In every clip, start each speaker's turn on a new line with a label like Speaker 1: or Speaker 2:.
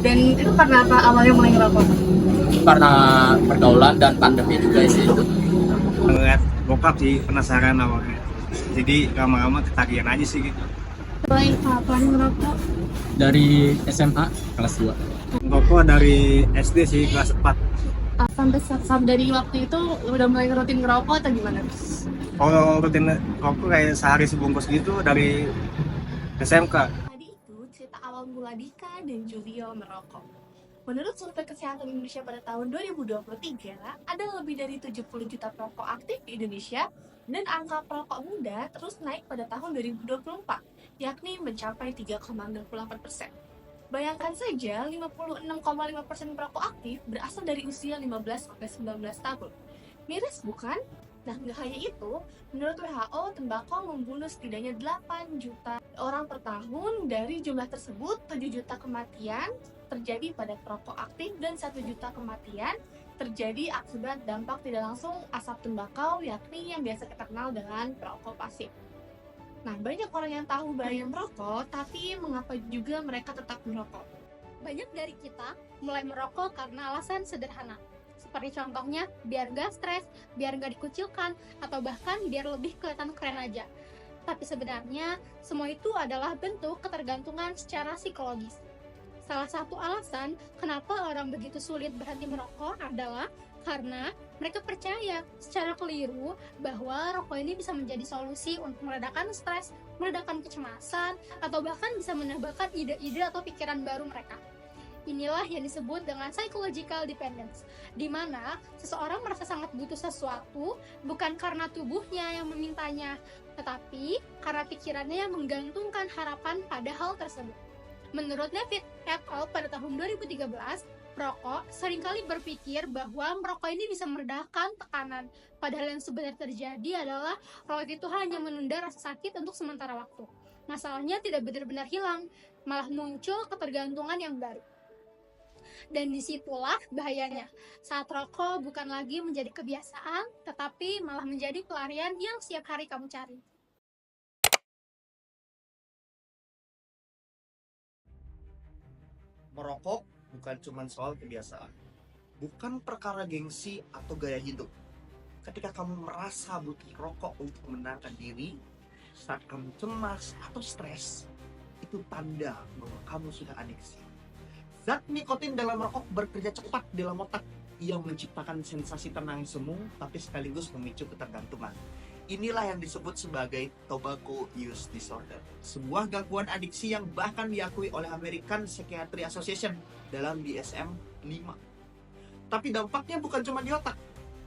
Speaker 1: Dan itu karena apa awalnya mulai ngerokok?
Speaker 2: Karena pergaulan dan pandemi juga sih itu.
Speaker 3: Ngeliat bokap sih penasaran awalnya, jadi lama-lama ketagihan aja sih gitu.
Speaker 1: Mulai kapan ngerokok?
Speaker 2: Dari SMA kelas 2.
Speaker 3: Ngerokok dari SD sih, kelas 4.
Speaker 1: Sampai dari waktu itu udah mulai rutin ngerokok atau gimana?
Speaker 3: Kalau rutin rokok kayak sehari sebungkus gitu dari SMK.
Speaker 1: Tadi itu cerita awal mula Dika dan Julio merokok. Menurut Survei Kesehatan Indonesia pada tahun 2023, ada lebih dari 70 juta perokok aktif di Indonesia dan angka perokok muda terus naik pada tahun 2024, yakni mencapai 3,68%. Bayangkan saja, 56,5% perokok aktif berasal dari usia 15-19 tahun. Miris bukan? Nah, nggak hanya itu, menurut WHO, tembakau membunuh setidaknya 8 juta orang per tahun. Dari jumlah tersebut, 7 juta kematian terjadi pada perokok aktif dan 1 juta kematian terjadi akibat dampak tidak langsung asap tembakau, yakni yang biasa kita kenal dengan perokok pasif. Nah, banyak orang yang tahu bahaya merokok, tapi mengapa juga mereka tetap merokok?
Speaker 4: Banyak dari kita mulai merokok karena alasan sederhana. Seperti contohnya, biar gak stres, biar gak dikucilkan, atau bahkan biar lebih kelihatan keren aja. Tapi sebenarnya, semua itu adalah bentuk ketergantungan secara psikologis. Salah satu alasan kenapa orang begitu sulit berhenti merokok adalah karena mereka percaya secara keliru bahwa rokok ini bisa menjadi solusi untuk meredakan stres, meredakan kecemasan, atau bahkan bisa menambahkan ide-ide atau pikiran baru mereka. Inilah yang disebut dengan psychological dependence, di mana seseorang merasa sangat butuh sesuatu bukan karena tubuhnya yang memintanya, tetapi karena pikirannya yang menggantungkan harapan pada hal tersebut. Menurut David et al. Pada tahun 2013, perokok seringkali berpikir bahwa merokok ini bisa meredakan tekanan, padahal yang sebenarnya terjadi adalah rokok itu hanya menunda rasa sakit untuk sementara waktu. Masalahnya tidak benar-benar hilang, malah muncul ketergantungan yang baru. Dan disitulah bahayanya, saat rokok bukan lagi menjadi kebiasaan, tetapi malah menjadi pelarian yang setiap hari kamu cari.
Speaker 5: Merokok bukan cuma soal kebiasaan, bukan perkara gengsi atau gaya hidup. Ketika kamu merasa butuh rokok untuk menenangkan diri, saat kamu cemas atau stres, itu tanda bahwa kamu sudah adiksi. Zat nikotin dalam rokok bekerja cepat di dalam otak. Ia menciptakan sensasi tenang semu, tapi sekaligus memicu ketergantungan. Inilah yang disebut sebagai tobacco use disorder, sebuah gangguan adiksi yang bahkan diakui oleh American Psychiatry Association dalam DSM-5. Tapi dampaknya bukan cuma di otak,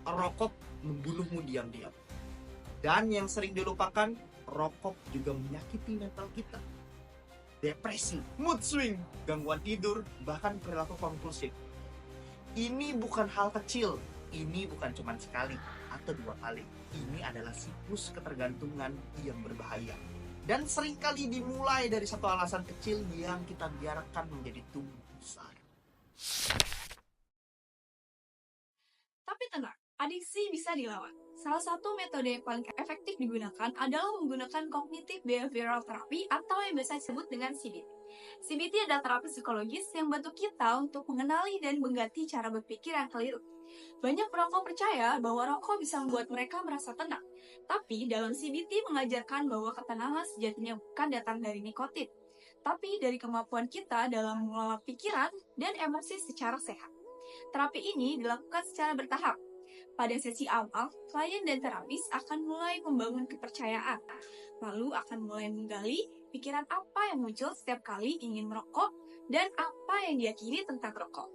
Speaker 5: rokok membunuhmu diam-diam. Dan yang sering dilupakan, rokok juga menyakiti mental kita. Depresi, mood swing, gangguan tidur, bahkan perilaku kompulsif. Ini bukan hal kecil, ini bukan cuma sekali atau 2 kali. Ini adalah siklus ketergantungan yang berbahaya. Dan seringkali dimulai dari satu alasan kecil yang kita biarkan menjadi tumbuh besar.
Speaker 6: Tapi tenang, adiksi bisa dilawan. Salah satu metode yang paling efektif digunakan adalah menggunakan Cognitive Behavioral Therapy atau yang biasa disebut dengan CBT. CBT adalah terapi psikologis yang membantu kita untuk mengenali dan mengganti cara berpikir yang keliru. Banyak perokok percaya bahwa rokok bisa membuat mereka merasa tenang. Tapi dalam CBT mengajarkan bahwa ketenangan sejatinya bukan datang dari nikotin, tapi dari kemampuan kita dalam mengelola pikiran dan emosi secara sehat. Terapi ini dilakukan secara bertahap. Pada sesi awal, klien dan terapis akan mulai membangun kepercayaan, lalu akan mulai menggali pikiran apa yang muncul setiap kali ingin merokok dan apa yang diyakini tentang rokok.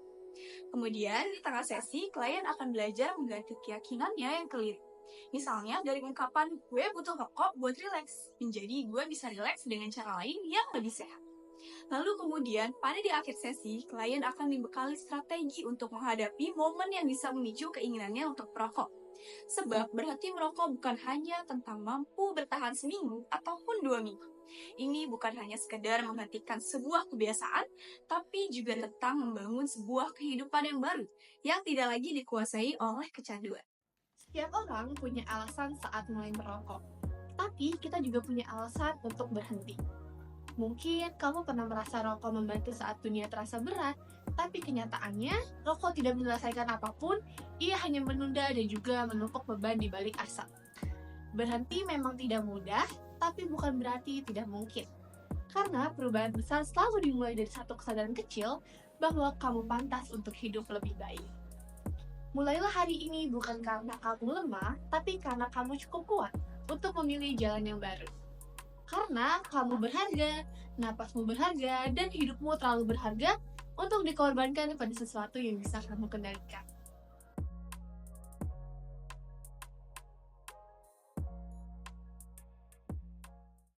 Speaker 6: Kemudian, di tengah sesi, klien akan belajar mengganti keyakinannya yang keliru. Misalnya, dari ungkapan gue butuh rokok buat rileks, menjadi gue bisa rileks dengan cara lain yang lebih sehat. Lalu kemudian, pada di akhir sesi, klien akan dibekali strategi untuk menghadapi momen yang bisa memicu keinginannya untuk merokok. Sebab berhenti merokok bukan hanya tentang mampu bertahan seminggu ataupun 2 minggu. Ini bukan hanya sekedar menghentikan sebuah kebiasaan, tapi juga tentang membangun sebuah kehidupan yang baru, yang tidak lagi dikuasai oleh kecanduan.
Speaker 1: Setiap orang punya alasan saat mulai merokok, tapi kita juga punya alasan untuk berhenti. Mungkin kamu pernah merasa rokok membantu saat dunia terasa berat, tapi kenyataannya rokok tidak menyelesaikan apapun, ia hanya menunda dan juga menumpuk beban di balik asap. Berhenti memang tidak mudah, tapi bukan berarti tidak mungkin. Karena perubahan besar selalu dimulai dari satu kesadaran kecil bahwa kamu pantas untuk hidup lebih baik. Mulailah hari ini bukan karena kamu lemah, tapi karena kamu cukup kuat untuk memilih jalan yang baru. Karena kamu berharga, napasmu berharga, dan hidupmu terlalu berharga untuk dikorbankan pada sesuatu yang bisa kamu kendalikan.